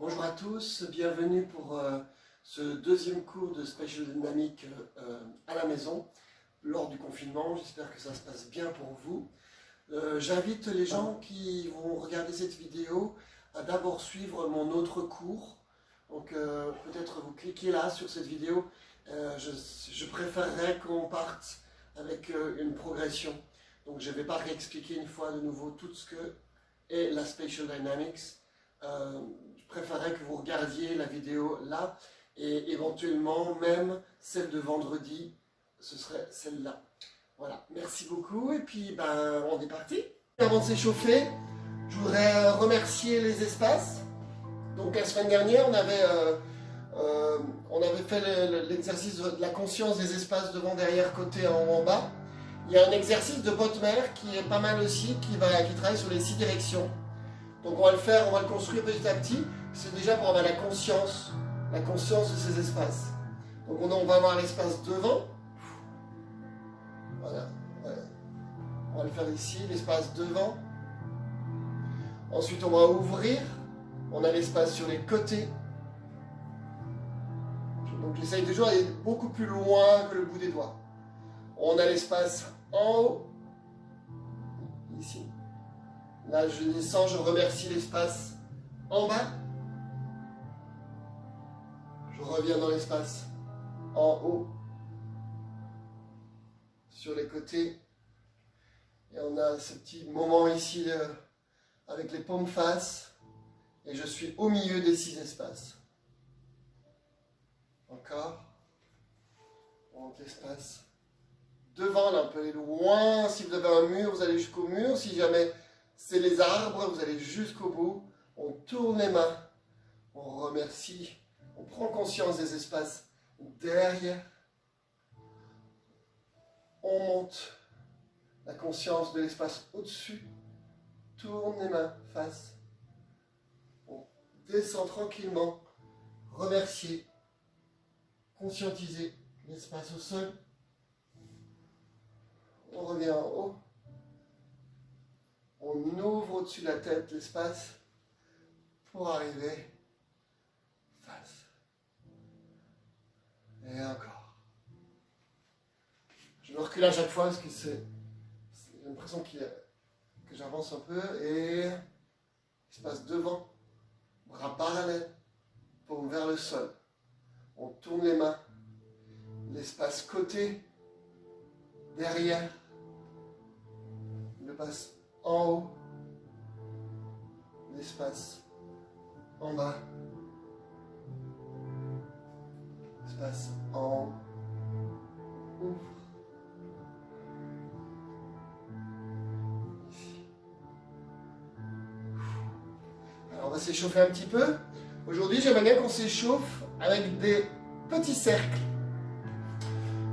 Bonjour à tous, bienvenue pour ce deuxième cours de Spatial Dynamics à la maison lors du confinement. J'espère que ça se passe bien pour vous. J'invite les gens qui vont regarder cette vidéo à d'abord suivre mon autre cours. Donc peut-être vous cliquez là sur cette vidéo. Je préférerais qu'on parte avec une progression. Donc je ne vais pas réexpliquer une fois de nouveau tout ce que est la Spatial Dynamics. Je préférerais que vous regardiez la vidéo là et éventuellement même celle de vendredi, ce serait celle-là. Voilà, merci beaucoup et puis on est parti. Avant de s'échauffer, je voudrais remercier les espaces. Donc la semaine dernière, on avait fait l'exercice de la conscience des espaces devant, derrière, côté, en haut, en bas. Il y a un exercice de Bottmer qui est pas mal aussi, qui travaille sur les 6 directions. Donc on va le construire petit à petit. C'est déjà pour avoir la conscience de ces espaces. Donc on va avoir l'espace devant. Voilà. On va le faire ici, l'espace devant. Ensuite on va ouvrir. On a l'espace sur les côtés. Donc j'essaye toujours d'aller beaucoup plus loin que le bout des doigts. On a l'espace en haut. Ici. Là je descends, je remercie l'espace en bas. Je reviens dans l'espace en haut, sur les côtés. Et on a ce petit moment ici avec les paumes face. Et je suis au milieu des 6 espaces. Encore. Donc l'espace devant, là on peut aller loin. Si vous avez un mur, vous allez jusqu'au mur. Si jamais c'est les arbres, vous allez jusqu'au bout. On tourne les mains. On remercie. On prend conscience des espaces derrière. On monte la conscience de l'espace au-dessus. Tourne les mains face. On descend tranquillement. Remercier. Conscientiser l'espace au sol. On revient en haut. On ouvre au-dessus de la tête l'espace pour arriver face. Et encore. Je me recule à chaque fois parce que j'ai l'impression que j'avance un peu. Et l'espace devant, bras parallèles, paume vers le sol. On tourne les mains. L'espace côté, derrière. Le passe en haut. L'espace en bas. L'espace en haut. Ouvre. Ici. Alors on va s'échauffer un petit peu. Aujourd'hui, j'aimerais bien qu'on s'échauffe avec des petits cercles.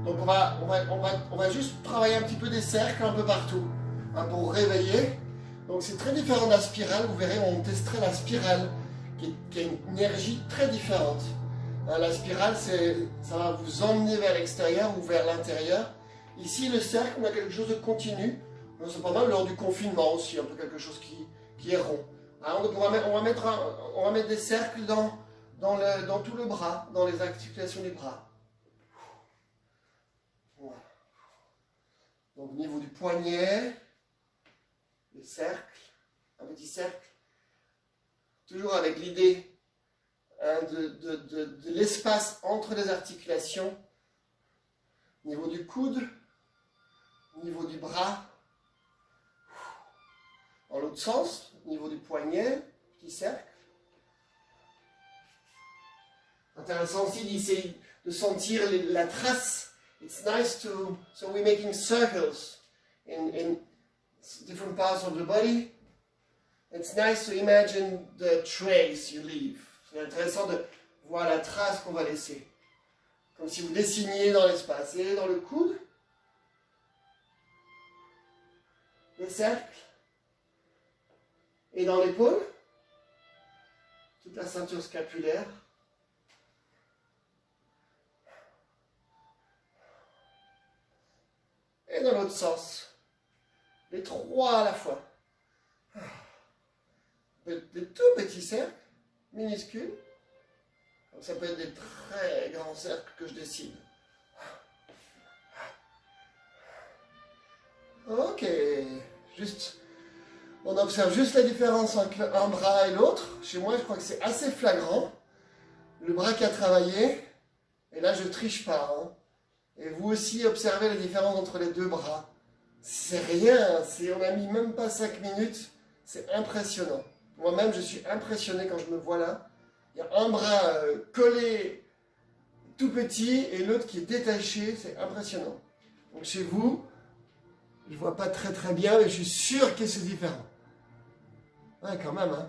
Donc on va juste travailler un petit peu des cercles un peu partout, hein, pour réveiller. Donc c'est très différent de la spirale. Vous verrez, on testerait la spirale qui a une énergie très différente. Hein, la spirale, ça va vous emmener vers l'extérieur ou vers l'intérieur. Ici, le cercle, on a quelque chose de continu. C'est pas mal lors du confinement aussi, un peu quelque chose qui est rond. Alors, donc on va mettre des cercles dans tout le bras, dans les articulations du bras. Voilà. Donc au niveau du poignet, le cercle, un petit cercle, toujours avec l'idée, hein, de l'espace entre les articulations, au niveau du coude, au niveau du bras, dans l'autre sens, au niveau du poignet, petit cercle. Intéressant aussi d'essayer de sentir la trace. It's nice so we're making circles in different parts of the body. It's nice to imagine the trace you leave. C'est intéressant de voir la trace qu'on va laisser. Comme si vous dessiniez dans l'espace. Et dans le coude, le cercle. Et dans l'épaule, toute la ceinture scapulaire. Et dans l'autre sens, les 3 à la fois. Des tout petits cercles, minuscules. Donc ça peut être des très grands cercles que je dessine. Ok, on observe juste la différence entre un bras et l'autre. Chez moi, je crois que c'est assez flagrant. Le bras qui a travaillé, et là, je triche pas. Hein. Et vous aussi, observez la différence entre les deux bras. C'est rien, on n'a mis même pas 5 minutes. C'est impressionnant. Moi-même, je suis impressionné quand je me vois là. Il y a un bras collé, tout petit, et l'autre qui est détaché. C'est impressionnant. Donc chez vous, je ne vois pas très bien, mais je suis sûr que c'est différent. Ouais, quand même, hein.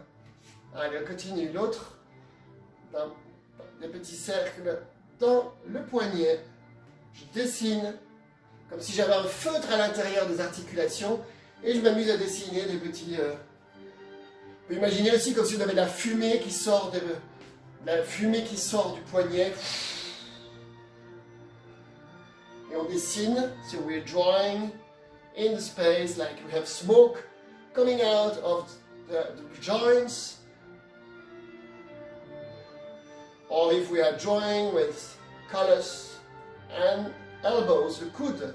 Allez, on continue. L'autre, des petits cercles dans le poignet. Je dessine comme si j'avais un feutre à l'intérieur des articulations et je m'amuse à dessiner des petits... Vous pouvez imaginer aussi comme si vous avez de la fumée qui sort du poignet. Et on dessine, so we're drawing in the space like we have smoke coming out of the joints. Or if we are drawing with colors and elbows, le coude.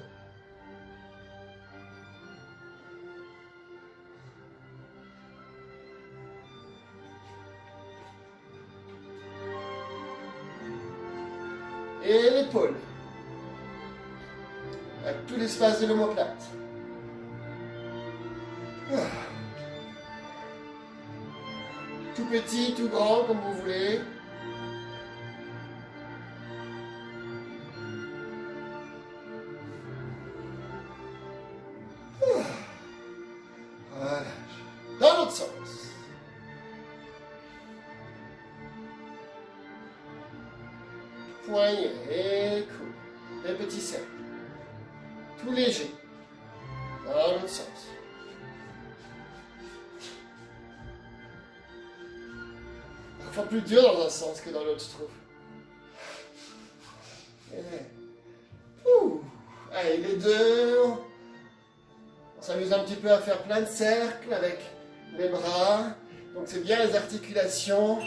Et l'épaule. Avec tout l'espace de l'omoplate. Tout petit, tout grand, comme vous voulez. Voilà. Dans l'autre sens. Poignet et coude. Des petits cercles. Tout léger. Dans l'autre sens. Parfois plus dur dans un sens que dans l'autre, je trouve. Allez, les deux. On s'amuse un petit peu à faire plein de cercles avec les bras. Donc c'est bien les articulations.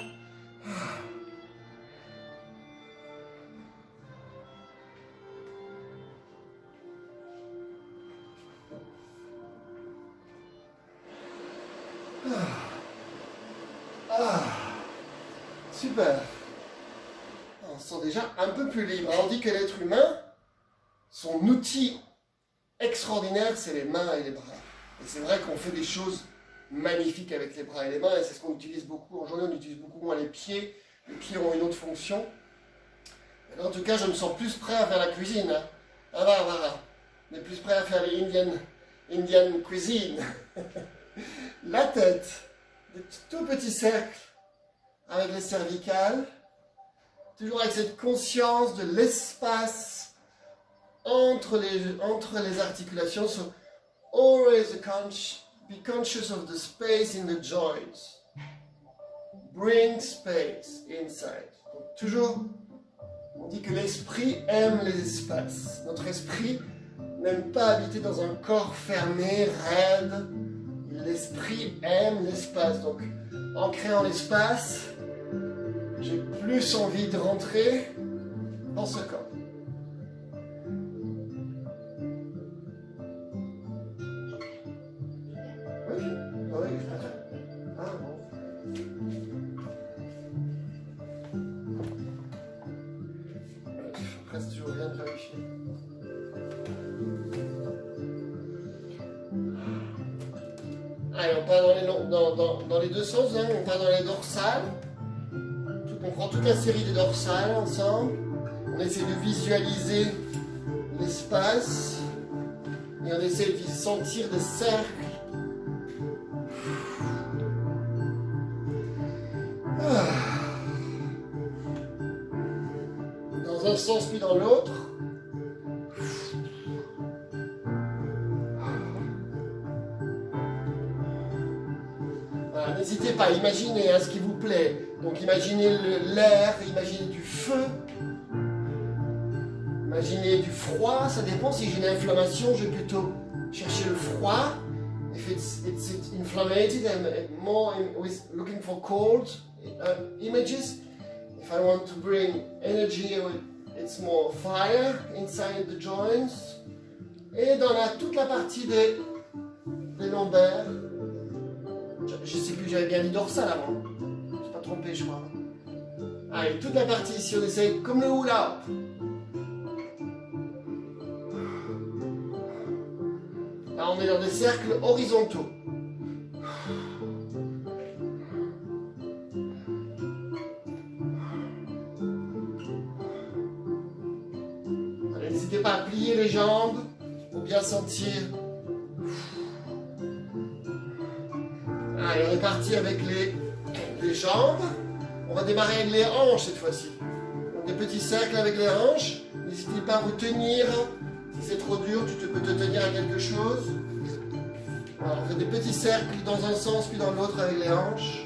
Super. On se sent déjà un peu plus libre. On dit que l'être humain, son outil extraordinaire, c'est les mains et les bras. Et c'est vrai qu'on fait des choses magnifiques avec les bras et les mains, et c'est ce qu'on utilise beaucoup. En journée, on utilise beaucoup moins les pieds. Les pieds ont une autre fonction. Mais en tout cas, je me sens plus prêt à faire la cuisine. Hein. On est plus prêt à faire les Indian cuisine. La tête, des tout petits cercles avec les cervicales, toujours avec cette conscience de l'espace entre les articulations. So always be conscious of the space in the joints. Bring space inside. Donc, toujours, on dit que l'esprit aime les espaces. Notre esprit n'aime pas habiter dans un corps fermé, raide. L'esprit aime l'espace. Donc, en créant l'espace, j'ai plus envie de rentrer dans ce corps. Oui, je préfère. Ah bon. Après, c'est toujours bien de vérifier. Allez, on part dans les deux sens, hein. On part dans les dorsales. On prend toute la série des dorsales ensemble. On essaie de visualiser l'espace. Et on essaie de sentir des cercles. Dans un sens puis dans l'autre. N'hésitez pas, imaginez ce qui vous plaît. Donc imaginez l'air, imaginez du feu, imaginez du froid. Ça dépend, si j'ai une inflammation, je vais plutôt chercher le froid. If it's inflamed, I'm more looking for cold. images. If I want to bring energy, it's more fire inside the joints. Et dans toute la partie des lombaires, je sais plus, j'avais bien dit dorsal avant. Je ne suis pas trompé, je crois. Allez, toute la partie ici, on essaye comme le hula hoop. Là, on est dans des cercles horizontaux. Allez, n'hésitez pas à plier les jambes pour bien sentir. Allez, on est parti avec les jambes. On va démarrer avec les hanches cette fois-ci. Donc des petits cercles avec les hanches. N'hésitez pas à vous tenir. Si c'est trop dur, tu peux te tenir à quelque chose. Alors, on fait des petits cercles dans un sens puis dans l'autre avec les hanches.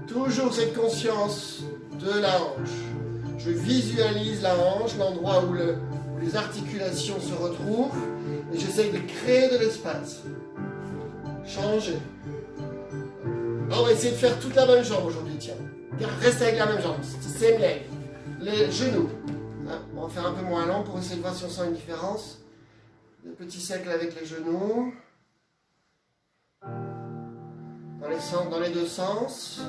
Toujours cette conscience de la hanche. Je visualise la hanche, l'endroit où les articulations se retrouvent. Et j'essaye de créer de l'espace. Changer. On va essayer de faire toute la même jambe aujourd'hui, tiens. Reste avec la même jambe, same leg. Les genoux. On va faire un peu moins long pour essayer de voir si on sent une différence. Des petits cercles avec les genoux. Dans les deux sens.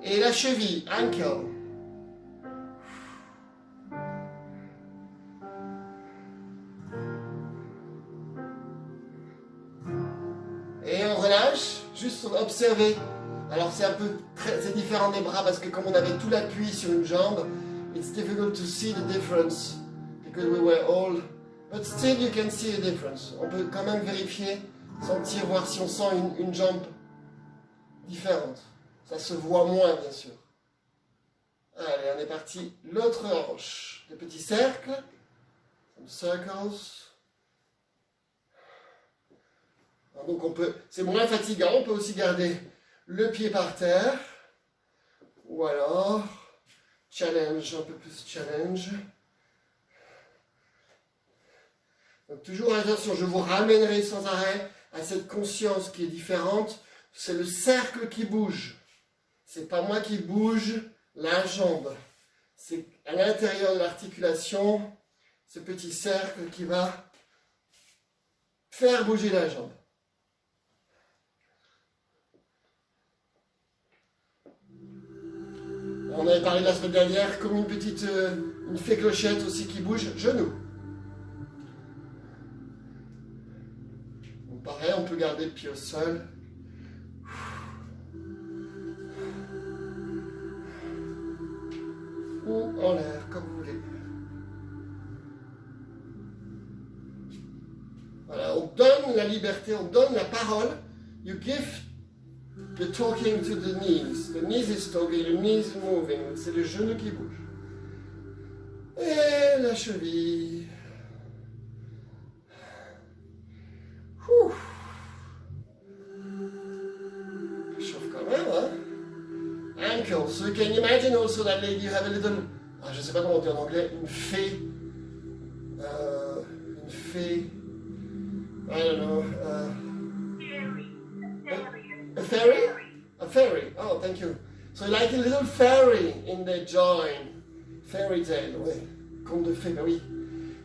Et la cheville, ankle. Et on relâche, juste observer. Alors c'est différent des bras parce que comme on avait tout l'appui sur une jambe, it's difficult to see the difference because we were all, but still you can see the difference. On peut quand même vérifier, sentir, voir si on sent une jambe différente. Ça se voit moins bien sûr. Allez, on est parti. L'autre hanche. Des petits cercles. Some circles. Donc c'est moins fatigant, on peut aussi garder le pied par terre, ou alors challenge, un peu plus challenge. Donc toujours attention, je vous ramènerai sans arrêt à cette conscience qui est différente, c'est le cercle qui bouge. C'est pas moi qui bouge la jambe, c'est à l'intérieur de l'articulation, ce petit cercle qui va faire bouger la jambe. On avait parlé la semaine dernière comme une fée clochette aussi qui bouge, genou. Donc pareil, on peut garder le pied au sol. Ou en l'air, comme vous voulez. Voilà, on donne la liberté, on donne la parole. You give the talking to the knees. The knees is talking, the knees moving. C'est le genou qui bouge. Et la cheville. Ouh. Chauffe quand même, hein? Ankle. So you can imagine also that lady, you have a little, je ne sais pas comment on dit en anglais, une fée, I don't know, a fairy? A fairy, oh thank you. So like a little fairy in the joint, fairy tale, oui, conte de fée, oui.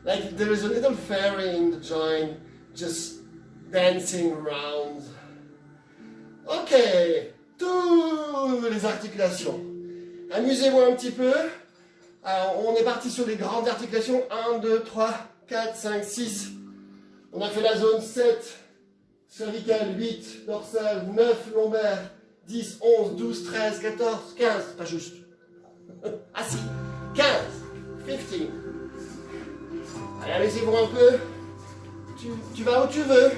Like there is a little fairy in the joint, just dancing around. Ok, toutes les articulations. Amusez-vous un petit peu. Alors, on est parti sur les grandes articulations. 1, 2, 3, 4, 5, 6. On a fait la zone 7, cervicale, 8, dorsale, 9, lombaire, 10, 11, 12, 13, 14, 15. Pas juste. Ah si, 15, 15. Allez, amusez-vous un peu. Tu vas où tu veux.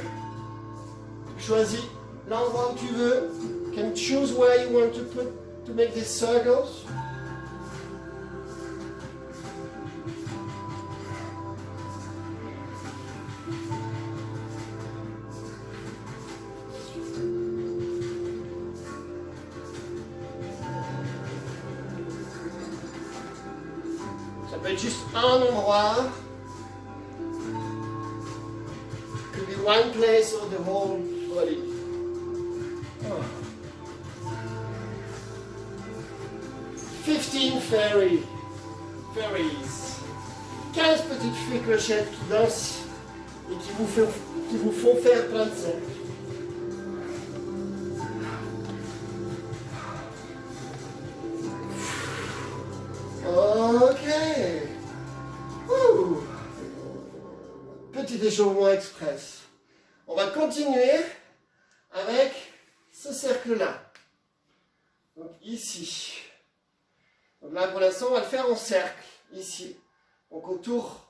Tu choisis l'endroit où tu veux. You can choose where you want to make these circles. Ça peut être juste un endroit. Could be one place or the whole body. Oh. 15 fairies. 15 petites fées clochettes qui dansent et qui vous font faire plein de cercles. Ok. Petit échauffement express. On va continuer avec ce cercle-là. Donc ici. Donc là pour l'instant on va le faire en cercle. Ici. Donc autour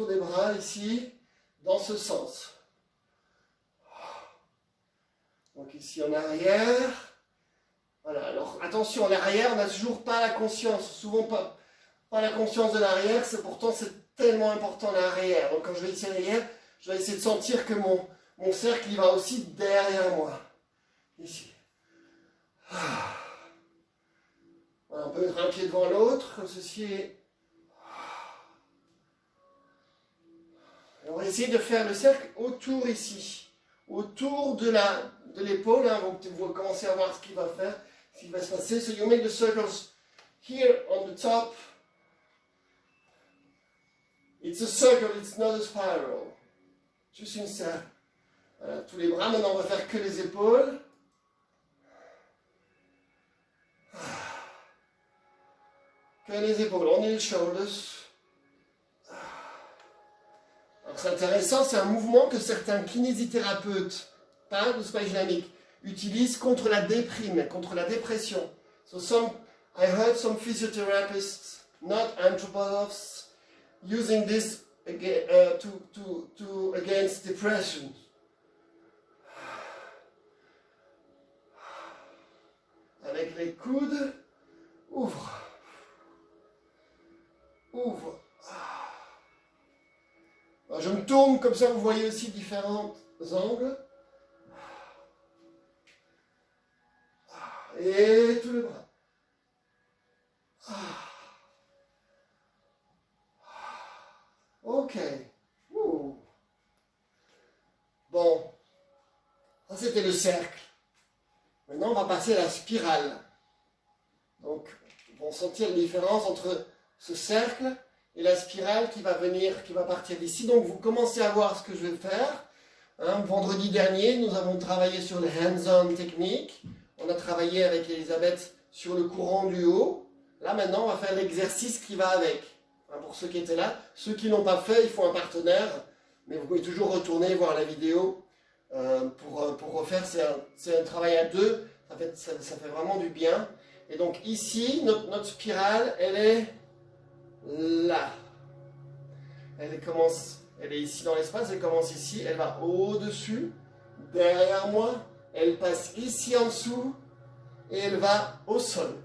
des bras ici. Dans ce sens. Donc ici en arrière. Voilà, alors attention, en arrière, on n'a toujours pas la conscience, souvent pas la conscience de l'arrière, pourtant c'est tellement important l'arrière. Donc quand je vais ici en arrière, je vais essayer de sentir que mon cercle il va aussi derrière moi. Ici. Voilà, on peut mettre un pied devant l'autre, comme ceci. Et on va essayer de faire le cercle autour ici, autour de l'épaule, hein, vous commencez à voir ce qu'il va faire. Ce qui va se passer. So you make the circles here on the top. It's a circle, it's not a spiral. Juste une cercle. Voilà, tous les bras. Maintenant, on va faire que les épaules. Que les épaules. Only the shoulders. Alors, c'est intéressant, c'est un mouvement que certains kinésithérapeutes, pas de sport dynamique, utilisent contre la déprime, contre la dépression. So I heard some physiotherapists, not anthropologists, using this against depression. Avec les coudes, ouvre. Alors, je me tourne comme ça, vous voyez aussi différents angles. Et tout le bras. Ok. Bon. Ça c'était le cercle. Maintenant on va passer à la spirale. Donc, on va sentir la différence entre ce cercle et la spirale qui va partir d'ici. Donc vous commencez à voir ce que je vais faire. Hein, vendredi dernier, nous avons travaillé sur les hands-on techniques. On a travaillé avec Elisabeth sur le courant du haut. Là, maintenant, on va faire l'exercice qui va avec. Hein, pour ceux qui étaient là. Ceux qui n'ont pas fait, il faut un partenaire. Mais vous pouvez toujours retourner voir la vidéo pour refaire. C'est un travail à deux. Ça fait vraiment du bien. Et donc ici, notre spirale, elle est là. Elle est ici dans l'espace. Elle commence ici. Elle va au-dessus, derrière moi. Elle passe ici en dessous et elle va au sol.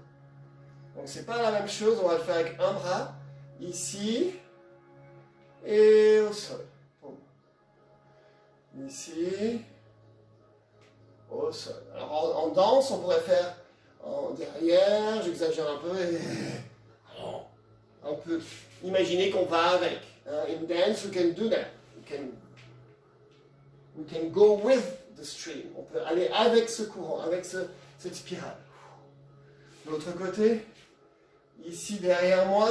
Donc c'est pas la même chose, on va le faire avec un bras, ici et au sol. Ici, au sol. Alors en danse, on pourrait faire en derrière, j'exagère un peu, et on peut imaginer qu'on va avec. In dance, we can do that. We can go with the stream. On peut aller avec ce courant, avec cette spirale. De l'autre côté, ici derrière moi,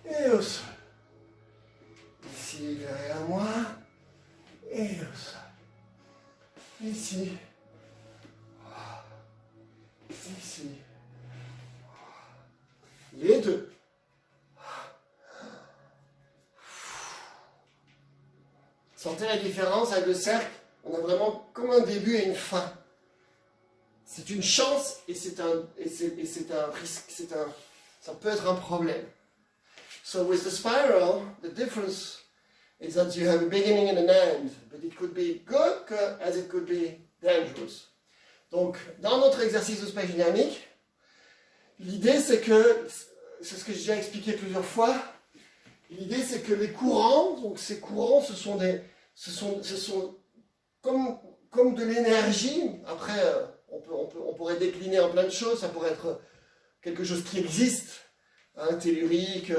et au sol. Ici derrière moi, et au sol. Ici. Ici. Les deux. Sentez la différence avec le cercle. On a vraiment comme un début et une fin. C'est une chance et c'est un risque. Ça peut être un problème. So with the spiral, the difference is that you have a beginning and an end, but it could be good as it could be dangerous. Donc, dans notre exercice de space dynamique, l'idée c'est que, c'est ce que j'ai déjà expliqué plusieurs fois, l'idée c'est que les courants, donc ces courants, ce sont comme de l'énergie. Après, on pourrait décliner en plein de choses, ça pourrait être quelque chose qui existe, hein, tellurique,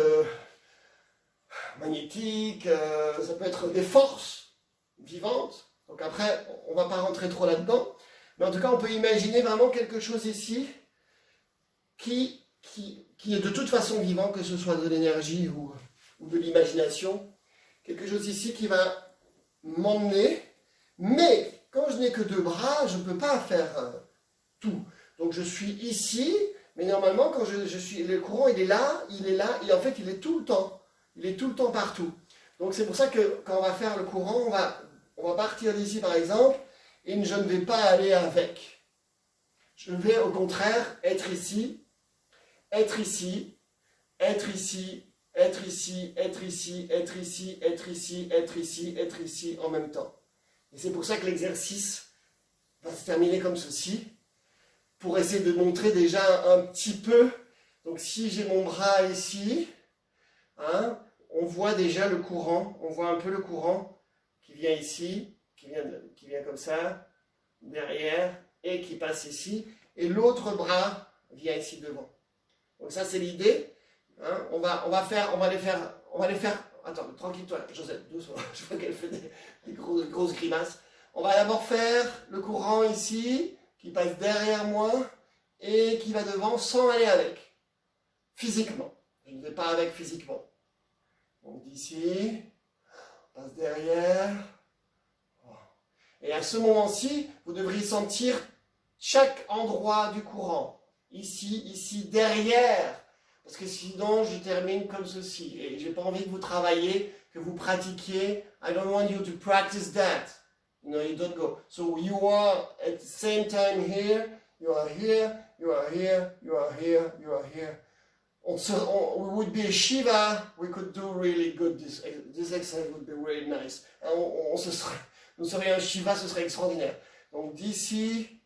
magnétique, ça peut être des forces vivante. Donc après, on ne va pas rentrer trop là-dedans. Mais en tout cas, on peut imaginer vraiment quelque chose ici qui est de toute façon vivant, que ce soit de l'énergie ou de l'imagination. Quelque chose ici qui va m'emmener. Mais quand je n'ai que 2 bras, je ne peux pas faire tout. Donc je suis ici, mais normalement, quand je suis, le courant, il est là, et en fait, il est tout le temps. Il est tout le temps partout. Donc c'est pour ça que quand on va faire le courant, on va partir d'ici par exemple, et je ne vais pas aller avec. Je vais au contraire être ici, être ici, être ici, être ici, être ici, être ici, être ici, être ici, être ici en même temps. Et c'est pour ça que l'exercice va se terminer comme ceci, pour essayer de montrer déjà un petit peu. Donc si j'ai mon bras ici, hein, on voit déjà le courant, on voit un peu le courant qui vient ici, qui vient comme ça, derrière, et qui passe ici, et l'autre bras vient ici devant. Donc ça c'est l'idée. Hein, on va les faire. Attends, tranquille-toi, Josette, doucement. Je vois qu'elle fait des grosses grimaces. On va d'abord faire le courant ici, qui passe derrière moi, et qui va devant sans aller avec. Physiquement. Je ne vais pas avec physiquement. Donc d'ici, on passe derrière. Et à ce moment-ci, vous devriez sentir chaque endroit du courant. Ici, ici, derrière. Parce que sinon, je termine comme ceci. Et je n'ai pas envie que vous travailliez, que vous pratiquiez. I don't want you to practice that. You know, you don't go. So you are at the same time here. You are here, you are here, you are here, you are here. We would be a Shiva. We could do really good. This exercise would be really nice. Nous serions un Shiva, ce serait extraordinaire. Donc d'ici,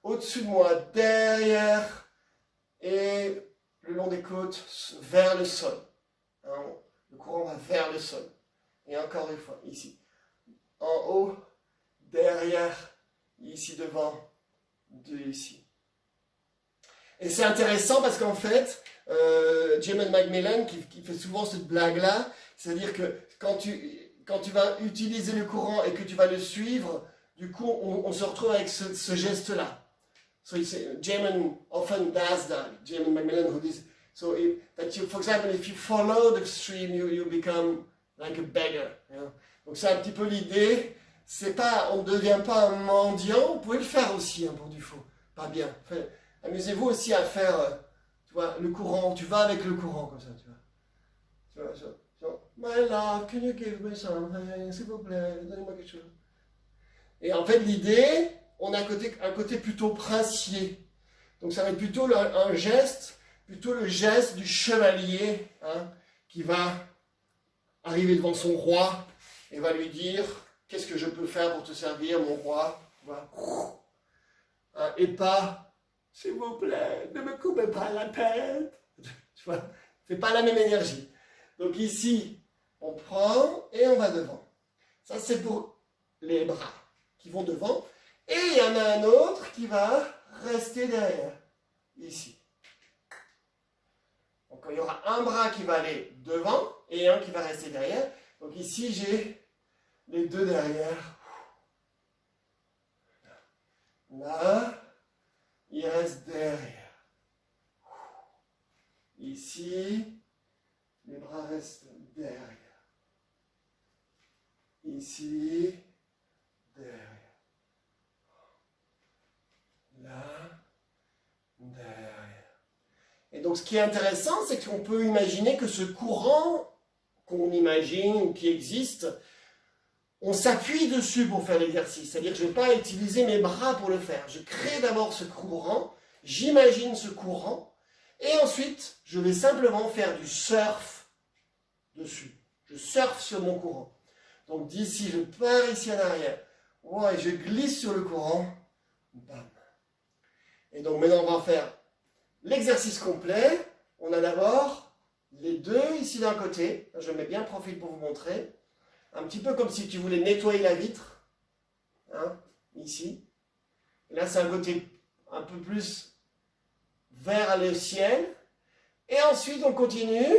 au-dessus de moi, derrière, et le long des côtes, vers le sol. Hein, le courant va vers le sol. Et encore une fois, ici. En haut, derrière, ici devant, ici. Et c'est intéressant parce qu'en fait, Jamin Macmillan, qui fait souvent cette blague-là, c'est-à-dire que quand tu vas utiliser le courant et que tu vas le suivre, du coup, on se retrouve avec ce geste-là. So Jamin often does that. Jamin Macmillan who does. So for example, if you follow the stream, you become like a beggar. You know? Donc c'est un petit peu l'idée. C'est pas, on ne devient pas un mendiant. Vous pouvez le faire aussi hein, pour du faux. Pas bien. Amusez-vous aussi à faire, tu vois, le courant. Tu vas avec le courant comme ça, tu vois. My love, can you give me something, s'il vous plaît, donnez-moi quelque chose. Et en fait, l'idée, on a un côté plutôt princier. Donc ça va être plutôt un geste, plutôt le geste du chevalier hein, qui va arriver devant son roi et va lui dire « Qu'est-ce que je peux faire pour te servir, mon roi ?» Et pas « S'il vous plaît, ne me coupez pas la tête !» Tu vois, c'est pas la même énergie. Donc ici, on prend et on va devant. Ça, c'est pour les bras qui vont devant. Et il y en a un autre qui va rester derrière, ici. Donc il y aura un bras qui va aller devant et un qui va rester derrière. Donc ici, j'ai les deux derrière. Là, il reste derrière. Ici, les bras restent derrière. Ici, derrière. Là, derrière. Et donc ce qui est intéressant, c'est qu'on peut imaginer que ce courant qu'on imagine ou qui existe, on s'appuie dessus pour faire l'exercice. C'est-à-dire que je ne vais pas utiliser mes bras pour le faire. Je crée d'abord ce courant, j'imagine ce courant, et ensuite je vais simplement faire du surf dessus. Je surfe sur mon courant. Donc d'ici, je pars ici en arrière. Ouais, je glisse sur le courant. Bam. Et donc maintenant, on va faire l'exercice complet. On a d'abord les deux ici d'un côté. Je mets bien profil pour vous montrer. Un petit peu comme si tu voulais nettoyer la vitre. Hein, ici. Et là, c'est un côté un peu plus vers le ciel. Et ensuite, on continue.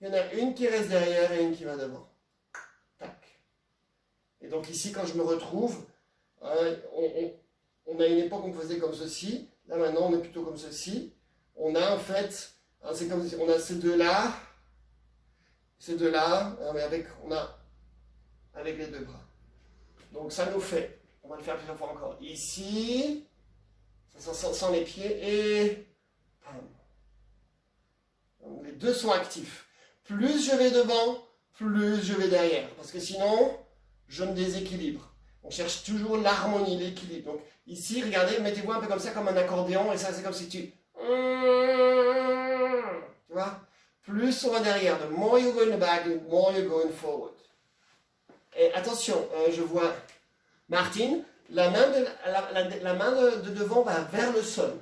Il y en a une qui reste derrière et une qui va devant. Tac. Et donc ici, quand je me retrouve, on a une époque où on faisait comme ceci. Là maintenant, on est plutôt comme ceci. On a en fait, c'est comme si on a ces deux-là, mais avec les deux bras. Donc ça nous fait, on va le faire plusieurs fois encore. Ici, sans les pieds et pam. Donc les deux sont actifs. Plus je vais devant, plus je vais derrière. Parce que sinon, je me déséquilibre. On cherche toujours l'harmonie, l'équilibre. Donc ici, regardez, mettez-vous un peu comme ça, comme un accordéon. Et ça, c'est comme si tu vois? Plus on va derrière. The more you go in the back, the more you're going forward. Et attention, je vois Martine, la main de devant va vers le sol.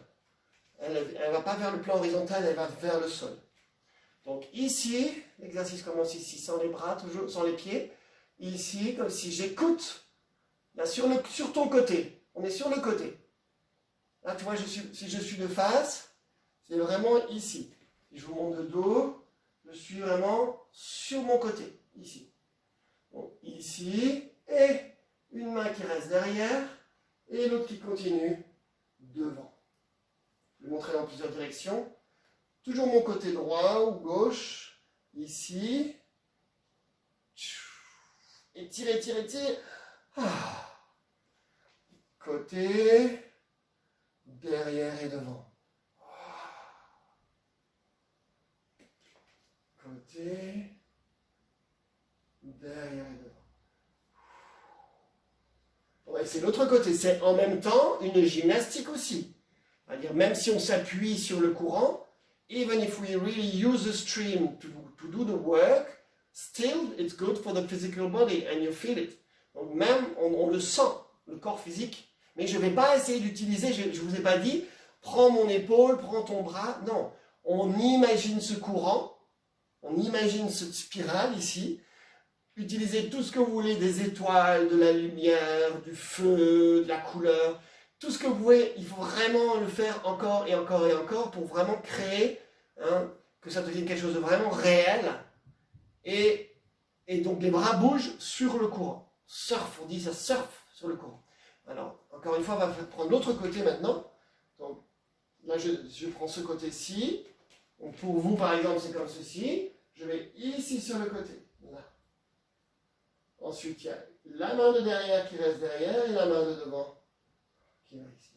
Elle ne va pas vers le plan horizontal, elle va vers le sol. Donc ici, l'exercice commence ici, sans les bras, toujours sans les pieds. Ici, comme si j'écoute, là sur ton côté. On est sur le côté. Là, tu vois, si je suis de face, c'est vraiment ici. Si je vous montre le dos, je suis vraiment sur mon côté, ici. Donc ici, et une main qui reste derrière, et l'autre qui continue devant. Je vais montrer dans plusieurs directions. Toujours mon côté droit ou gauche, ici. Étire, étire, étire. Côté, derrière et devant. Côté, derrière et devant. Ouais, c'est l'autre côté. C'est en même temps une gymnastique aussi. C'est-à-dire, même si on s'appuie sur le courant, even if we really use the stream to do the work, still it's good for the physical body and you feel it. Donc même, on le sent, le corps physique. Mais je ne vais pas essayer d'utiliser, je ne vous ai pas dit, prends mon épaule, prends ton bras. Non, on imagine ce courant, on imagine cette spirale ici. Utilisez tout ce que vous voulez, des étoiles, de la lumière, du feu, de la couleur. Tout ce que vous voulez, il faut vraiment le faire encore et encore et encore pour vraiment créer, que ça devienne quelque chose de vraiment réel. Et donc les bras bougent sur le courant. Surf, on dit ça surfe sur le courant. Alors, encore une fois, on va prendre l'autre côté maintenant. Donc là, je prends ce côté-ci. Donc pour vous, par exemple, c'est comme ceci. Je vais ici sur le côté. Là. Ensuite, il y a la main de derrière qui reste derrière et la main de devant qui va ici.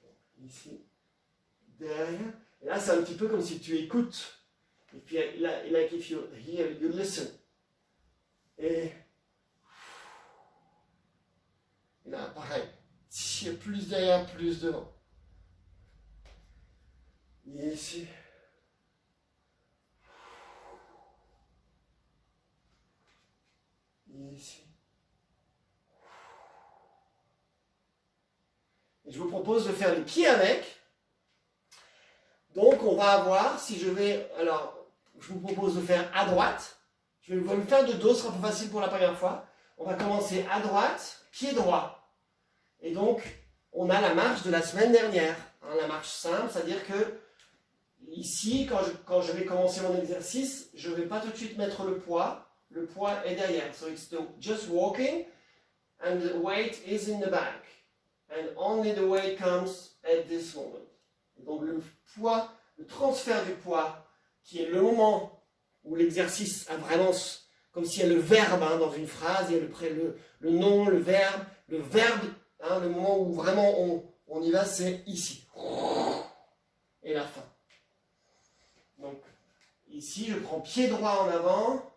Donc, ici, derrière. Et là, c'est un petit peu comme si tu écoutes. Et puis, like if you hear, you listen. Et là, pareil. Tire plus derrière, plus devant. Et ici. Et ici. Et je vous propose de faire les pieds avec. Donc, on va avoir, si je vais, alors, je vous propose de faire à droite. Je vais le faire de dos, ce sera plus facile pour la première fois. On va commencer à droite, pied droit. Et donc, on a la marche de la semaine dernière. La marche simple, c'est-à-dire que ici, quand je vais commencer mon exercice, je ne vais pas tout de suite mettre le poids. Le poids est derrière. So it's just walking and the weight is in the back. And only the weight comes at this moment. Et donc le poids, le transfert du poids, qui est le moment où l'exercice a vraiment, comme s'il y a le verbe dans une phrase, il y a le nom, le verbe, le moment où vraiment on y va, c'est ici. Et la fin. Donc ici, je prends pied droit en avant,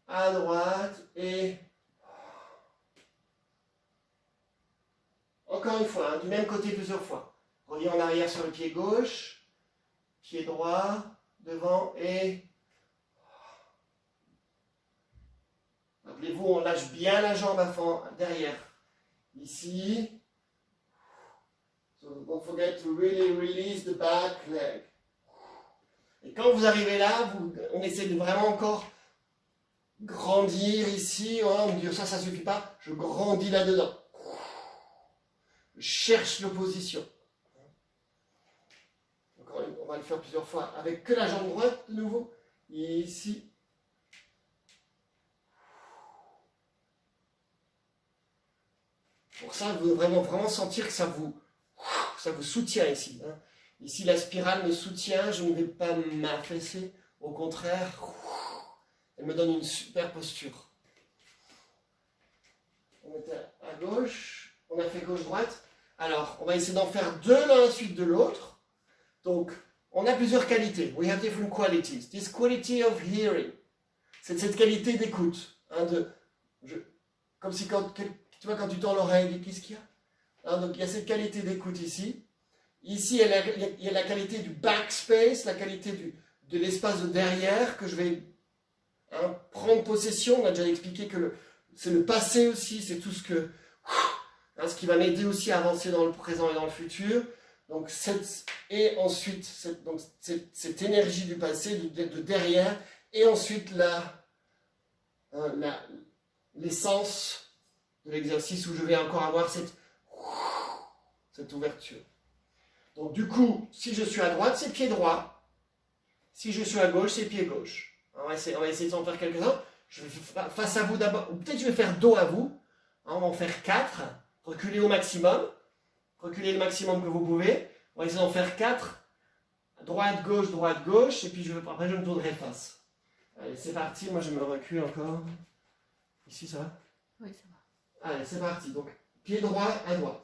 à droite et encore une fois, du même côté plusieurs fois. Revenez en arrière sur le pied gauche, pied droit, devant et... Rappelez-vous, on lâche bien la jambe avant, derrière. Ici. So don't forget to really release the back leg. Et quand vous arrivez là, on essaie de vraiment encore grandir ici. On me dit ça suffit pas. Je grandis là-dedans. Je cherche l'opposition. On va le faire plusieurs fois avec que la jambe droite de nouveau. Ici. Pour ça, vous devez vraiment sentir que ça vous soutient ici. Hein. Ici, la spirale me soutient, je ne vais pas m'affaisser. Au contraire, elle me donne une super posture. On était à gauche, on a fait gauche-droite. Alors, on va essayer d'en faire deux l'un à la suite de l'autre. Donc, on a plusieurs qualités. We have different qualities. This quality of hearing, c'est cette qualité d'écoute. Hein, comme si quand tu tends l'oreille, qu'est-ce qu'il y a hein, donc, il y a cette qualité d'écoute ici. Ici, il y a la qualité du backspace, la qualité de l'espace de derrière que je vais prendre possession. On a déjà expliqué que c'est le passé aussi, c'est tout ce qui va m'aider aussi à avancer dans le présent et dans le futur. Donc, et ensuite, cette énergie du passé, de derrière, et ensuite l'essence de l'exercice où je vais encore avoir cette ouverture. Donc, du coup, si je suis à droite, c'est pied droit. Si je suis à gauche, c'est pied gauche. On va essayer d'en faire quelques-uns. Je vais face à vous d'abord, ou peut-être je vais faire dos à vous. On va en faire 4. Reculez au maximum. Reculez le maximum que vous pouvez. On va essayer d'en faire 4. Droite, gauche. Et puis après, je me tournerai face. Allez, c'est parti. Moi, je me recule encore. Ici, ça va? Oui, ça va. Allez, c'est parti. Donc, pied droit à droite.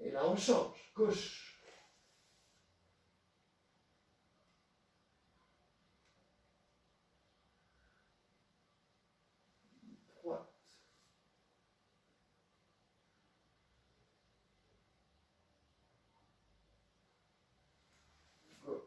Et là, on change. Gauche. Droite. Gauche.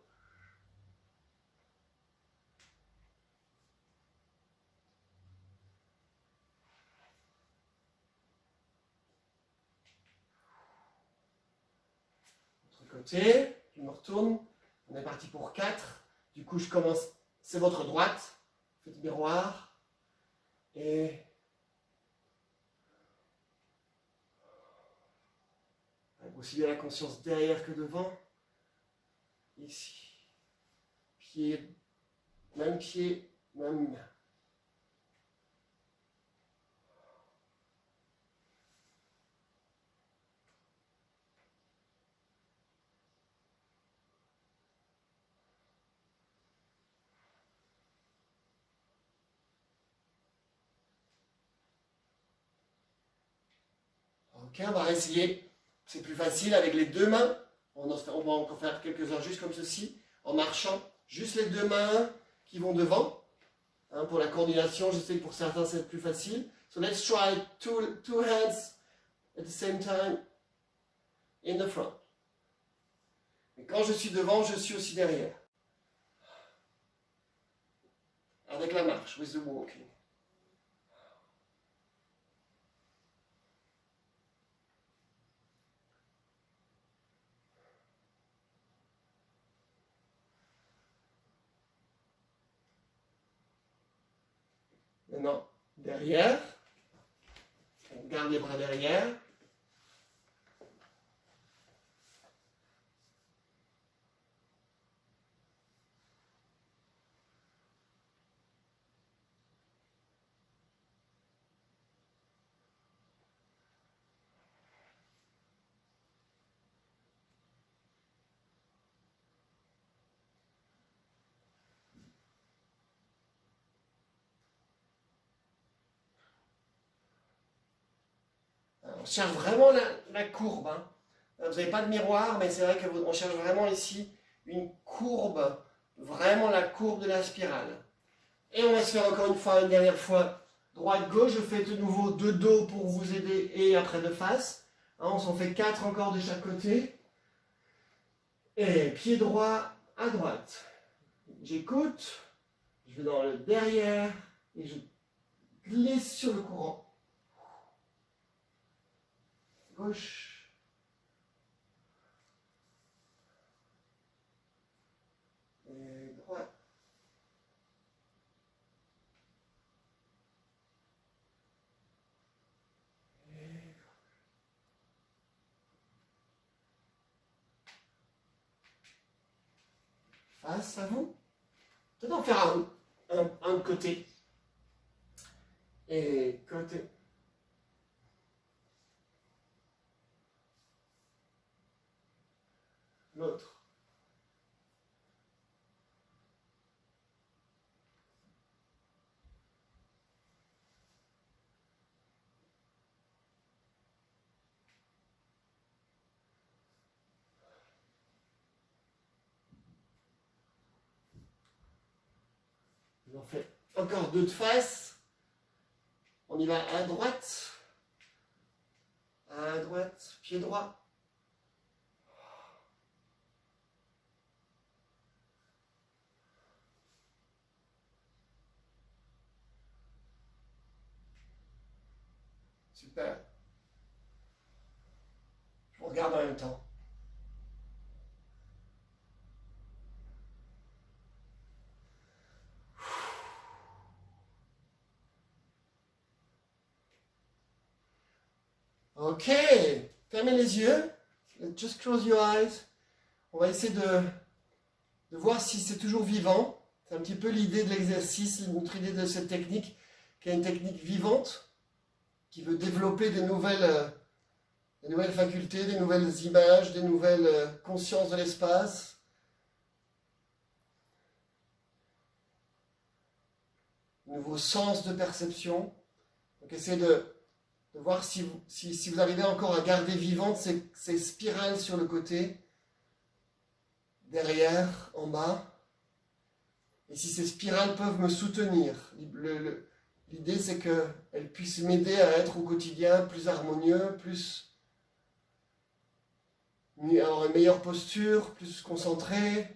Autre côté. Je me retourne. On est parti pour 4. Du coup, je commence. C'est votre droite. Faites miroir. Et aussi bien la conscience derrière que devant. Ici. Pied, même pied, même main. Ok, on va essayer. C'est plus facile avec les deux mains. On va encore faire quelques-uns juste comme ceci, en marchant. Juste les deux mains qui vont devant. Hein, pour la coordination, je sais que pour certains c'est plus facile. So let's try two hands at the same time in the front. Et quand je suis devant, je suis aussi derrière. Avec la marche, with the walking. Maintenant, derrière. On garde les bras derrière. On cherche vraiment la courbe. Hein. Vous n'avez pas de miroir, mais c'est vrai qu'on cherche vraiment ici une courbe, vraiment la courbe de la spirale. Et on va se faire encore une dernière fois, droite-gauche. Je fais de nouveau de dos pour vous aider et après de face. Hein, on s'en fait 4 encore de chaque côté. Et pied droit à droite. J'écoute, je vais dans le derrière et je glisse sur le courant. Gauche. Et droite. Et face à vous. Peut-être en faire un de côté. Et côté... L'autre. On fait encore deux de face. On y va à droite. À droite, pied droit. Super. Je vous regarde en même temps. Ok, fermez les yeux. Just close your eyes. On va essayer de voir si c'est toujours vivant. C'est un petit peu l'idée de l'exercice, notre idée de cette technique, qui est une technique vivante, qui veut développer des nouvelles facultés, des nouvelles images, des nouvelles consciences de l'espace. De nouveaux sens de perception. Donc essayez de voir si vous arrivez encore à garder vivantes ces spirales sur le côté, derrière, en bas. Et si ces spirales peuvent me soutenir. L'idée c'est qu'elles puissent m'aider à être au quotidien plus harmonieux, avoir une meilleure posture, plus concentré,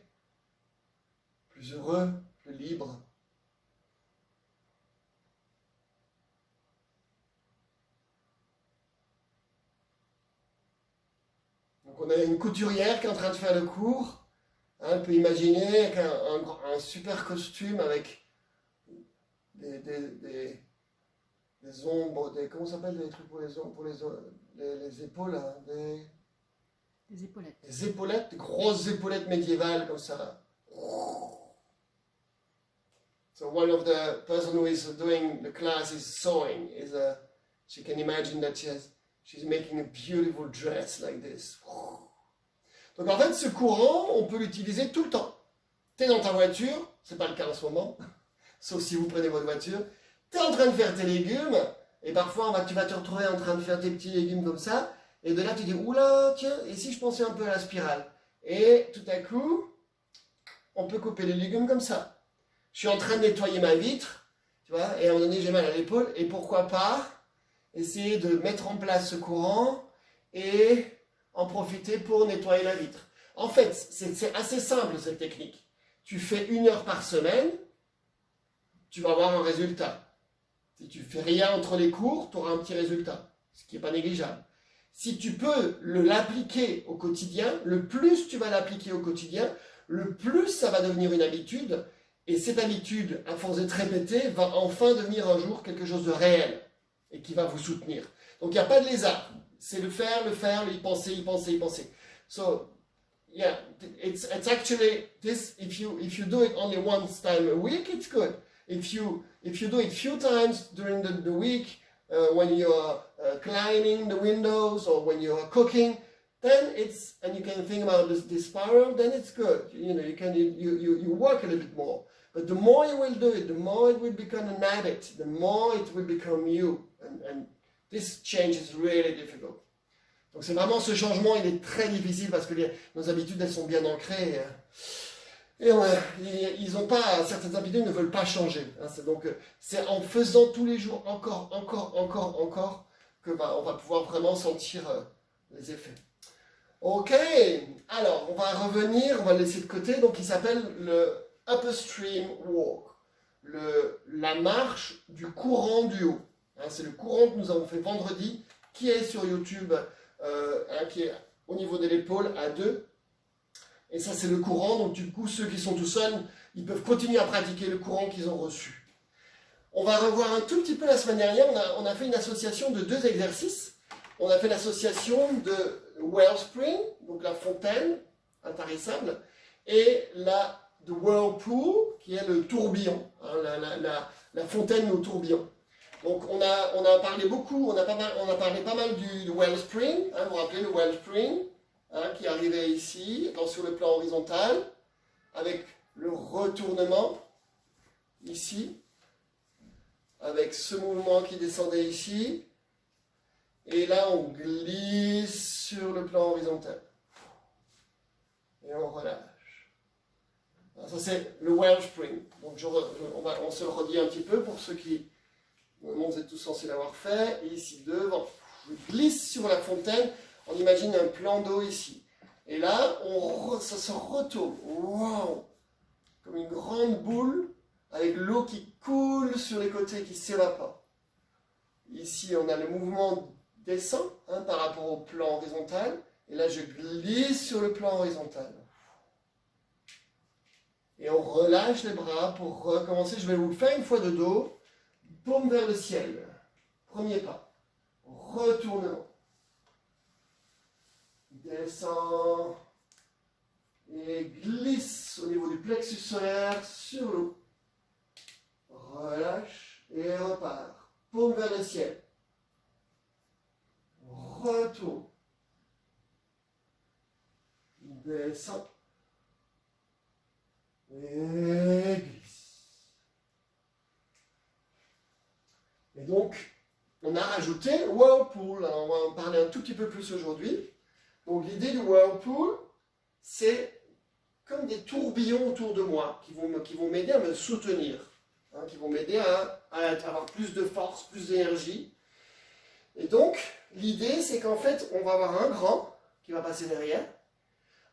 plus heureux, plus libre. Donc on a une couturière qui est en train de faire le cours. On peut imaginer avec un super costume avec des ombres, comment ça s'appelle les trucs pour les ombres, pour les épaules, hein, des épaulettes. Des épaulettes, des grosses épaulettes médiévales comme ça. So one of the person who is doing the class is sewing. She can imagine that she's making a beautiful dress like this. Donc en fait, ce courant, on peut l'utiliser tout le temps. Tu es dans ta voiture, c'est pas le cas en ce moment, sauf si vous prenez votre voiture. Tu es en train de faire tes légumes, et parfois tu vas te retrouver en train de faire tes petits légumes comme ça, et de là tu dis, oula, tiens, et si je pensais un peu à la spirale? Et tout à coup, on peut couper les légumes comme ça. Je suis en train de nettoyer ma vitre, tu vois, et à un moment donné j'ai mal à l'épaule, et pourquoi pas essayer de mettre en place ce courant, et en profiter pour nettoyer la vitre. En fait, c'est assez simple cette technique. Tu fais 1 heure par semaine, tu vas avoir un résultat. Si tu fais rien entre les cours, tu auras un petit résultat, ce qui n'est pas négligeable. Si tu peux l'appliquer au quotidien, le plus tu vas l'appliquer au quotidien, le plus ça va devenir une habitude, et cette habitude, à force d'être répétée, va enfin devenir un jour quelque chose de réel, et qui va vous soutenir. Donc il n'y a pas de lézard. C'est le faire, y penser, y penser, y penser. So, yeah, it's actually this. If you do it only once time a week, it's good. If you do it few times during the week, when you're cleaning the windows or when you're cooking, then and you can think about this spiral, then it's good. You know, you work a little bit more. But the more you will do it, the more it will become an habit. The more it will become you, and this change is really difficult. Donc c'est vraiment ce changement, il est très difficile parce que nos habitudes, elles sont bien ancrées. Et ils ont pas, certaines habitudes ne veulent pas changer. Hein, c'est en faisant tous les jours encore, que on va pouvoir vraiment sentir les effets. Ok, alors on va revenir, on va le laisser de côté. Donc il s'appelle le Upstream Walk, la marche du courant du haut. Hein, c'est le courant que nous avons fait vendredi, qui est sur YouTube, qui est au niveau de l'épaule à 2. Et ça, c'est le courant. Donc, du coup, ceux qui sont tout seuls, ils peuvent continuer à pratiquer le courant qu'ils ont reçu. On va revoir un tout petit peu la semaine dernière. On a fait une association de 2 exercices. On a fait l'association de Wellspring, donc la fontaine intarissable, et the Whirlpool, qui est le tourbillon, hein, la fontaine au tourbillon. Donc on a parlé beaucoup, on a parlé pas mal du wellspring, hein, vous vous rappelez le wellspring, hein, qui arrivait ici, sur le plan horizontal, avec le retournement, ici, avec ce mouvement qui descendait ici, et là on glisse sur le plan horizontal. Et on relâche. Alors, ça c'est le wellspring. Donc on se le redit un petit peu pour ceux qui... Vous êtes tous censés l'avoir fait. Et ici devant, je glisse sur la fontaine. On imagine un plan d'eau ici. Et là, ça se retourne. Wow! Comme une grande boule avec l'eau qui coule sur les côtés, qui s'évapore. Ici, on a le mouvement descend hein, par rapport au plan horizontal. Et là, je glisse sur le plan horizontal. Et on relâche les bras pour recommencer. Je vais vous le faire une fois de dos. Paume vers le ciel. Premier pas. Retournement. Descend. Et glisse au niveau du plexus solaire sur l'eau. Relâche et repart. Paume vers le ciel. Retourne. Descend. Et glisse. Et donc, on a rajouté whirlpool. Alors, on va en parler un tout petit peu plus aujourd'hui. Donc, l'idée du whirlpool, c'est comme des tourbillons autour de moi qui vont m'aider à me soutenir, hein, qui vont m'aider à avoir plus de force, plus d'énergie. Et donc, l'idée, c'est qu'en fait, on va avoir un grand qui va passer derrière,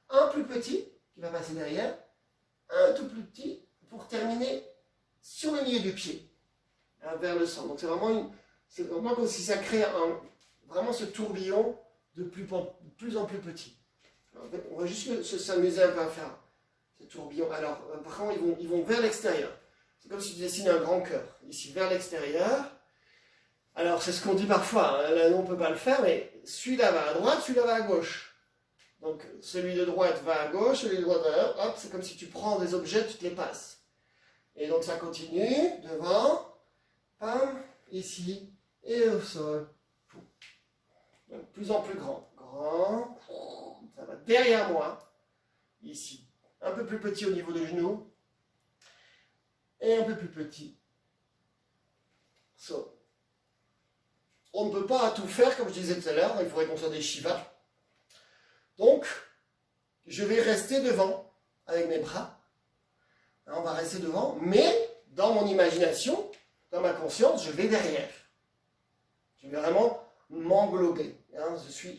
un plus petit qui va passer derrière, un tout plus petit pour terminer sur le milieu du pied. Vers le centre. Donc c'est vraiment comme si ça crée vraiment ce tourbillon de plus en plus petit. Alors, on va juste s'amuser un peu à faire ce tourbillon. Alors, par contre, ils vont vers l'extérieur. C'est comme si tu dessines un grand cœur. Ici, vers l'extérieur. Alors, c'est ce qu'on dit parfois. Hein. Là, on ne peut pas le faire, mais celui-là va à droite, celui-là va à gauche. Donc, celui de droite va à gauche, celui de droite va à gauche. Hop, c'est comme si tu prends des objets, tu te les passes. Et donc, ça continue, devant. Ici et au sol. De plus en plus grand. Grand. Ça va derrière moi. Ici. Un peu plus petit au niveau des genoux. Et un peu plus petit. So. On ne peut pas tout faire, comme je disais tout à l'heure. Il faudrait qu'on soit des Shivas. Donc, je vais rester devant avec mes bras. On va rester devant. Mais, dans mon imagination, dans ma conscience, je vais derrière. Je vais vraiment m'englober. Hein,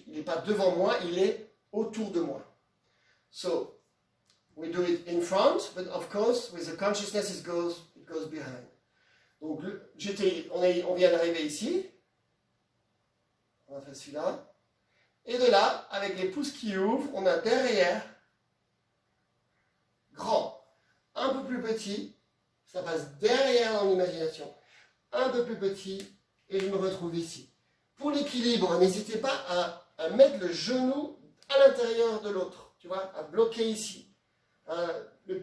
il n'est pas devant moi, il est autour de moi. So, we do it in front, but of course, with the consciousness, it goes behind. Donc, on vient d'arriver ici. On a fait celui-là. Et de là, avec les pouces qui ouvrent, on a derrière, grand, un peu plus petit, ça passe derrière dans l'imagination. Un peu plus petit, et je me retrouve ici. Pour l'équilibre, n'hésitez pas à mettre le genou à l'intérieur de l'autre, tu vois, à bloquer ici.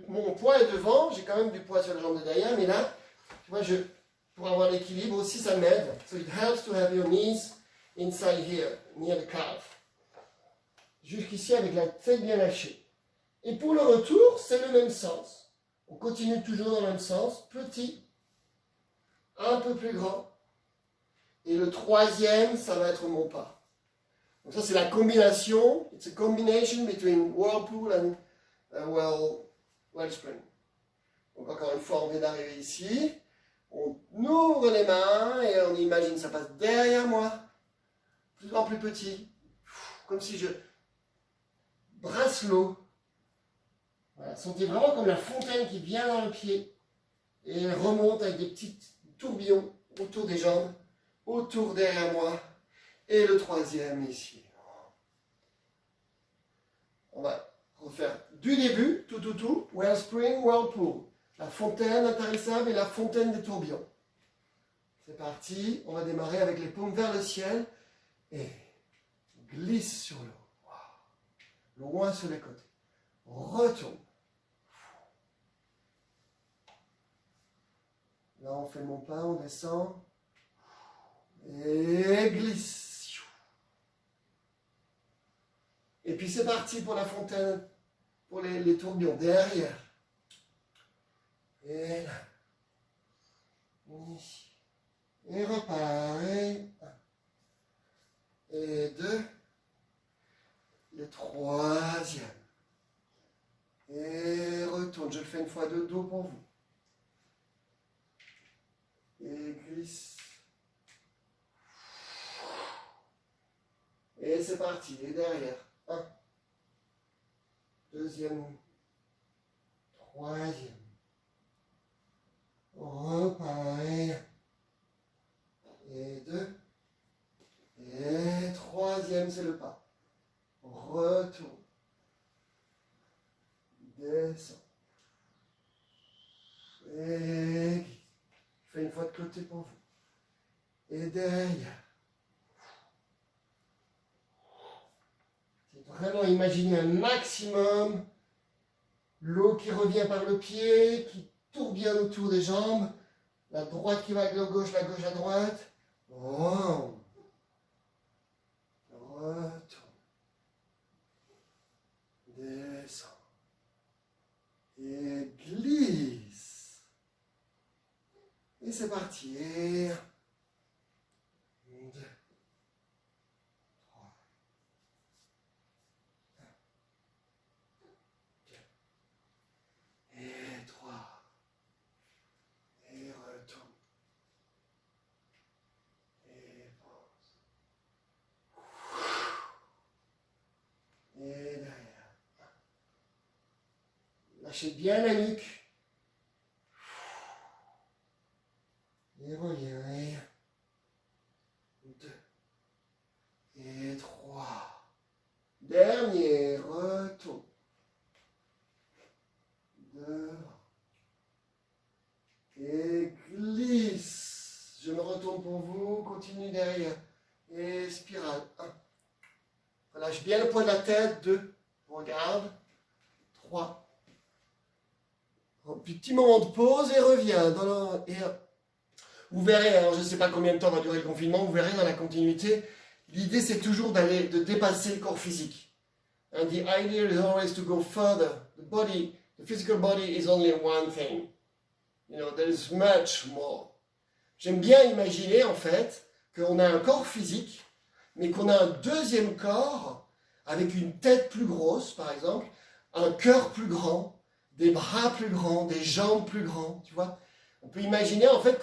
Mon poids est devant, j'ai quand même du poids sur la jambe de derrière, mais là, tu vois, pour avoir l'équilibre aussi, ça m'aide. So it helps to have your knees inside here, near the calf. Jusqu'ici avec la tête bien lâchée. Et pour le retour, c'est le même sens. On continue toujours dans le même sens, petit, un peu plus grand. Et le troisième, ça va être mon pas. Donc ça, c'est la combinaison. It's a combination between whirlpool and wellspring. Donc encore une fois, on vient d'arriver ici. On ouvre les mains et on imagine ça passe derrière moi. Plus en plus petit. Comme si je brasse l'eau. Voilà, sentez vraiment comme la fontaine qui vient dans le pied. Et remonte avec des petits tourbillons autour des jambes. Autour derrière moi, et le troisième ici. On va refaire du début, tout, wellspring, whirlpool. La fontaine intarissable et la fontaine des tourbillons. C'est parti, on va démarrer avec les paumes vers le ciel, et glisse sur l'eau. Wow. Loin sur les côtés. Retourne. Là, on fait mon pas, on descend. c'est parti pour la fontaine, pour les tourbillons. Derrière. Et là. Ici. Et repart. Et 2. Le 3e. Et retourne. Je le fais une fois de dos pour vous. Et glisse. Et c'est parti. Et derrière. 1. 2e. 3e. Repareil. Et 2. Et 3e, c'est le pas. Retourne. Descends. Et glisse. Je fais une fois de côté pour vous. Et derrière. C'est vraiment imaginer un maximum l'eau qui revient par le pied, qui tourbillonne autour des jambes, la droite qui va à gauche, la gauche à droite. Oh. Retourne. Descends. Et glisse. Et c'est parti. Et 1, 2, 3. 1, 2. Et 3. Et retourne. Et pause. Et derrière. Lâchez bien la nuque. Et reviens. Et 2. Et 3. Dernier. Retourne. Devant. Et glisse. Je me retourne pour vous. Continue derrière. Et spirale. 1. Relâche bien le poids de la tête. 2. Regarde. 3. Petit moment de pause et reviens. Vous verrez, alors je ne sais pas combien de temps va durer le confinement, vous verrez dans la continuité, l'idée c'est toujours de dépasser le corps physique. And the idea is always to go further. The physical body is only one thing. You know, there is much more. J'aime bien imaginer en fait qu'on a un corps physique, mais qu'on a un deuxième corps avec une tête plus grosse, par exemple, un cœur plus grand, des bras plus grands, des jambes plus grands, tu vois. On peut imaginer en fait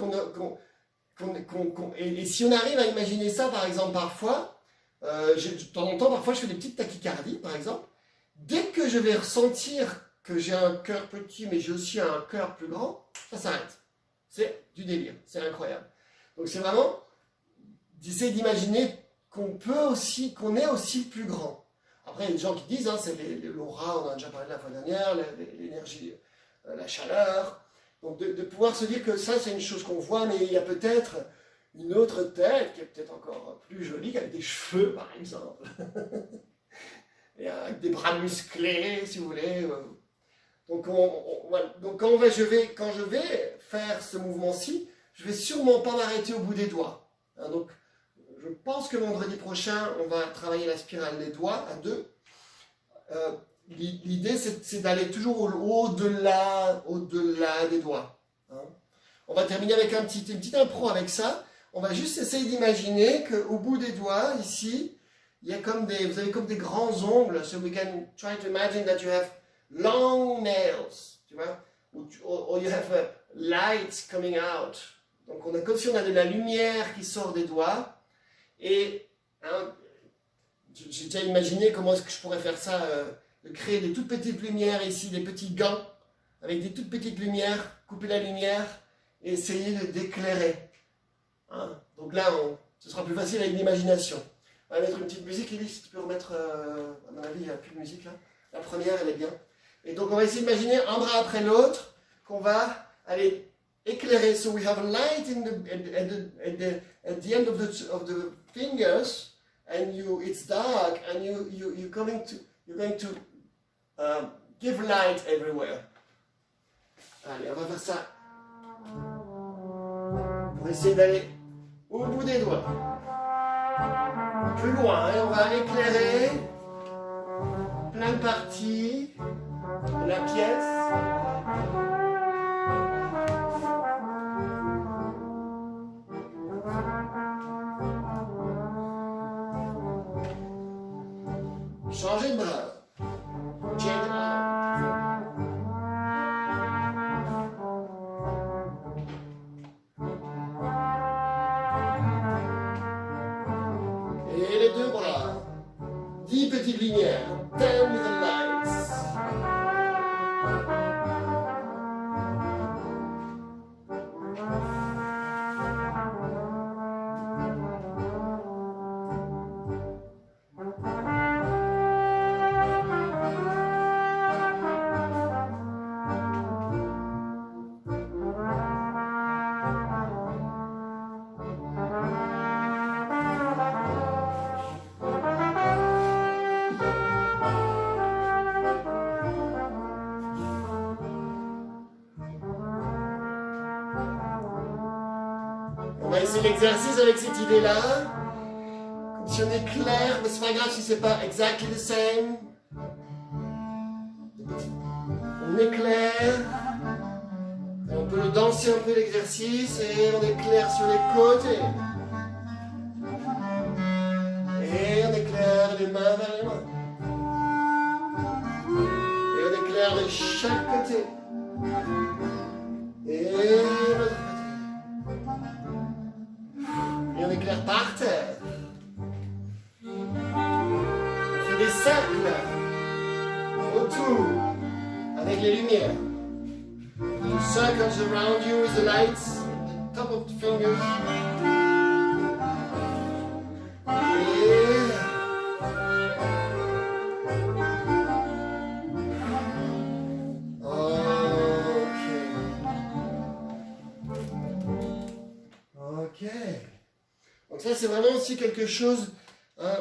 et si on arrive à imaginer ça, par exemple, parfois, de temps en temps, parfois je fais des petites tachycardies, par exemple. Dès que je vais ressentir que j'ai un cœur petit, mais j'ai aussi un cœur plus grand, ça s'arrête. C'est du délire, c'est incroyable. Donc c'est vraiment d'essayer d'imaginer qu'on est aussi plus grand. Après, il y a des gens qui disent, c'est l'aura, on en a déjà parlé la fois dernière, l'énergie, la chaleur. Donc de pouvoir se dire que ça, c'est une chose qu'on voit, mais il y a peut-être une autre tête qui est peut-être encore plus jolie, avec des cheveux, par exemple. Et avec des bras musclés, si vous voulez. Donc, voilà. Donc quand je vais faire ce mouvement-ci, je vais sûrement pas m'arrêter au bout des doigts. Donc, je pense que vendredi prochain, on va travailler la spirale des doigts à 2. L'idée, c'est d'aller toujours au-delà des doigts. On va terminer avec une petite impro avec ça. On va juste essayer d'imaginer qu'au bout des doigts, ici, vous avez comme des grands ongles. So we can try to imagine that you have long nails, tu vois, or you have lights coming out. Donc on a comme si on a de la lumière qui sort des doigts. Et j'ai déjà imaginé comment est-ce que je pourrais faire ça, de créer des toutes petites lumières ici, des petits gants avec des toutes petites lumières, couper la lumière et essayer d'éclairer. Donc là, ce sera plus facile avec l'imagination. On va mettre une petite musique, Elise, si tu peux remettre, à mon avis, il n'y a plus de musique là. La première, elle est bien. Et donc on va essayer d'imaginer un bras après l'autre qu'on va aller éclairer. So we have light at the end of the fingers, and it's dark, and you're going to give light everywhere. Allez, on va faire ça. Pour essayer d'aller au bout des doigts. Plus loin, et on va éclairer plein de parties de la pièce. Changez de bras. Change arm. Et les deux bras. 10 petites lumières. 10 little lights. On va essayer l'exercice avec cette idée-là. Comme si on est clair, mais c'est pas grave si c'est pas exactly the same. On est clair. Et on peut le danser un peu l'exercice et on est clair sur les côtés. Et on est clair les mains vers les mains. Et on est clair de chaque côté. Et l'autre côté. Et on est clair par terre. On fait des cercles autour avec les lumières. The circles around you with the lights, the top of the fingers. Et... Ok. Donc ça, c'est vraiment aussi quelque chose... Hein,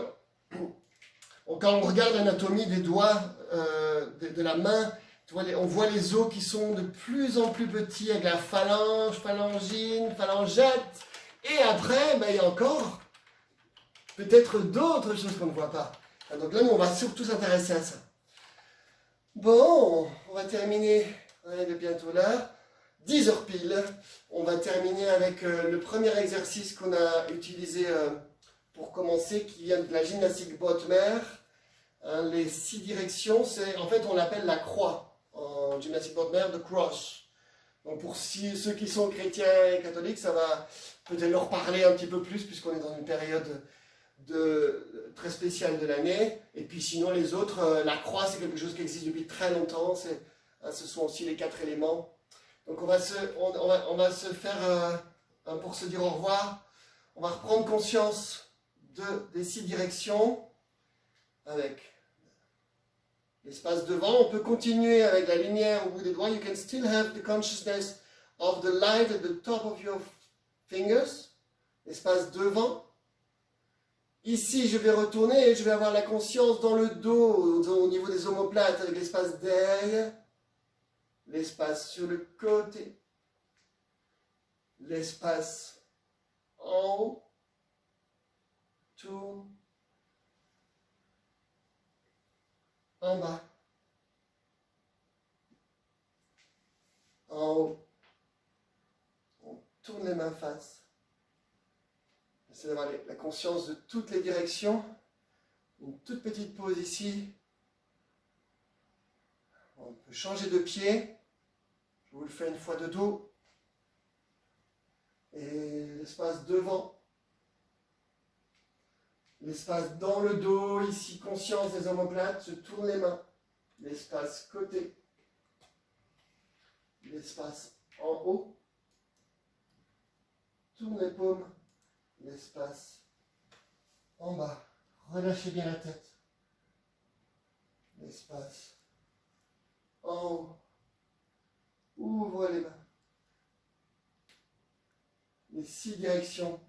quand on regarde l'anatomie des doigts de la main, tu vois, on voit les os qui sont de plus en plus petits avec la phalange, phalangine, phalangette. Et après, il y a encore peut-être d'autres choses qu'on ne voit pas. Donc là, nous, on va surtout s'intéresser à ça. Bon, on va terminer. On est bientôt là. 10 heures pile. On va terminer avec le premier exercice qu'on a utilisé pour commencer, qui vient de la gymnastique Bodmer. Les 6 directions, en fait, on l'appelle la croix. En gymnastique Bodmer, the cross. Donc pour ceux qui sont chrétiens et catholiques, ça va peut-être leur parler un petit peu plus, puisqu'on est dans une période très spéciale de l'année. Et puis sinon, les autres, la croix, c'est quelque chose qui existe depuis très longtemps. Ce sont aussi les 4 éléments. Donc on va se faire, pour se dire au revoir, on va reprendre conscience des 6 directions avec l'espace devant. On peut continuer avec la lumière au bout des doigts. You can still have the consciousness of the light at the top of your fingers. L'espace devant. Ici, je vais retourner et je vais avoir la conscience dans le dos, au niveau des omoplates, avec l'espace derrière. L'espace sur le côté, l'espace en haut, tourne, en bas, en haut, on tourne les mains face. Essayez d'avoir la conscience de toutes les directions, une toute petite pause ici. On peut changer de pied. Je vous le fais une fois de dos. Et l'espace devant. L'espace dans le dos, ici, conscience des omoplates, je tourne les mains. L'espace côté. L'espace en haut. Tourne les paumes. L'espace en bas. Relâchez bien la tête. L'espace en haut. Ouvre les mains. Les 6 directions.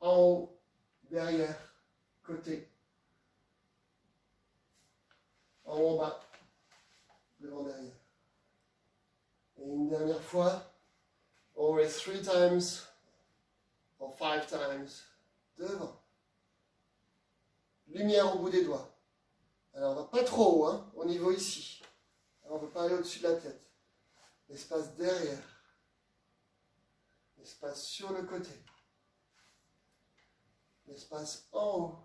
En haut, derrière, côté. En haut, en bas, devant, derrière. Et une dernière fois. Always 3 times or 5 times. Devant. lumière au bout des doigts. Alors, on va pas trop haut, hein, au niveau ici. Alors, on ne peut pas aller au-dessus de la tête. L'espace derrière. L'espace sur le côté. L'espace en haut.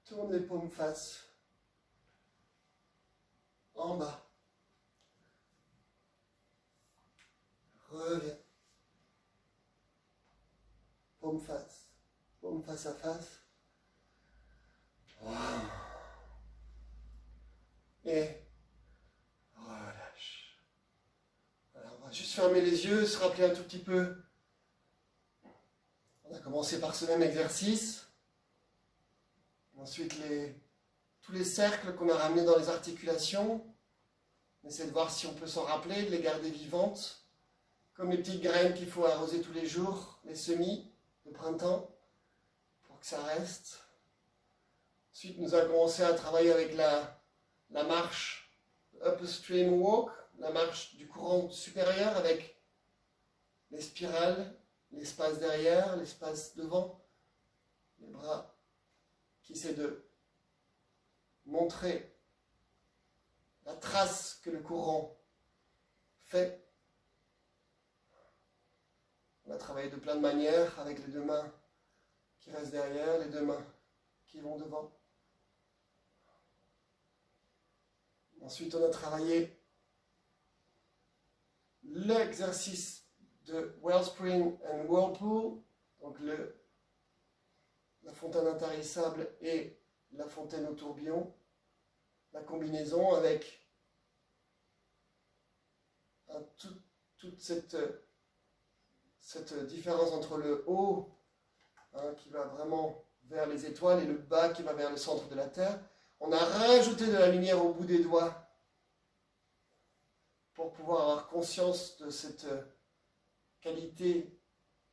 Tourne les paumes face. En bas. Reviens. Paume face à face. Wow. Et relâche. Alors, on va juste fermer les yeux, se rappeler un tout petit peu. On a commencé par ce même exercice. Ensuite, tous les cercles qu'on a ramenés dans les articulations. On essaie de voir si on peut s'en rappeler, de les garder vivantes. Comme les petites graines qu'il faut arroser tous les jours, les semis de printemps, pour que ça reste. Ensuite, nous avons commencé à travailler avec la marche upstream walk, la marche du courant supérieur avec les spirales, l'espace derrière, l'espace devant, les bras qui essaient de montrer la trace que le courant fait. On a travaillé de plein de manières avec les deux mains qui restent derrière, les deux mains qui vont devant. Ensuite, on a travaillé l'exercice de Wellspring and Whirlpool, donc la fontaine intarissable et la fontaine au tourbillon, la combinaison avec toute cette différence entre le haut qui va vraiment vers les étoiles et le bas qui va vers le centre de la Terre. On a rajouté de la lumière au bout des doigts pour pouvoir avoir conscience de cette qualité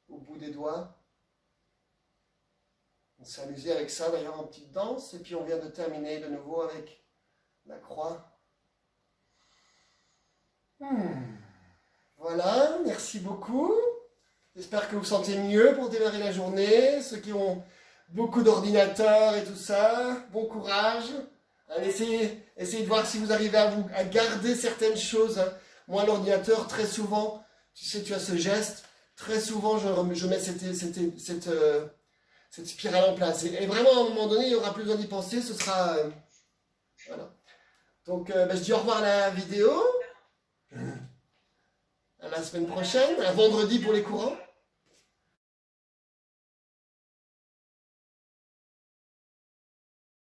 au bout des doigts. On s'est amusé avec ça d'ailleurs en petite danse et puis on vient de terminer de nouveau avec la croix. Voilà, merci beaucoup. J'espère que vous vous sentez mieux pour démarrer la journée. Ceux qui ont beaucoup d'ordinateurs et tout ça, bon courage. Allez, essayez de voir si vous arrivez à garder certaines choses. Moi, l'ordinateur, très souvent, tu sais, tu as ce geste, très souvent, je mets cette spirale en place. Et vraiment, à un moment donné, il n'y aura plus besoin d'y penser, ce sera... voilà. Donc, je dis au revoir à la vidéo. À la semaine prochaine, à vendredi pour les courants.